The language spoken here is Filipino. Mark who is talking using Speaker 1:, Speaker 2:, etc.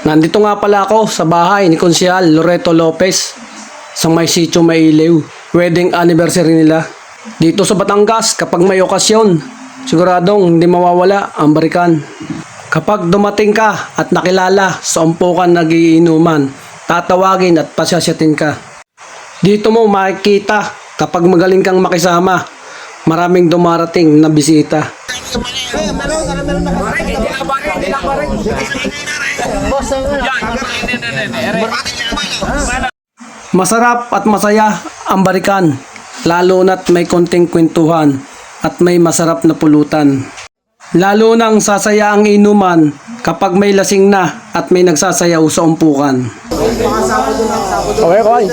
Speaker 1: Nandito nga pala ako sa bahay ni Konsehal Loreto Lopez sa may sitio Mailiw. Wedding anniversary nila. Dito sa Batangas, kapag may okasyon, siguradong hindi mawawala ang barikan. Kapag dumating ka at nakilala sa umpukan nagiinuman, tatawagin at pasyasyatin ka. Dito mo makikita kapag magaling kang makisama, maraming dumarating na bisita. Masarap at masaya ang barikan, lalo na't may konting kwentuhan at may masarap na pulutan. Lalo nang sasaya ang inuman kapag may lasing na at may nagsasayaw sa umpukan. Okay, okay.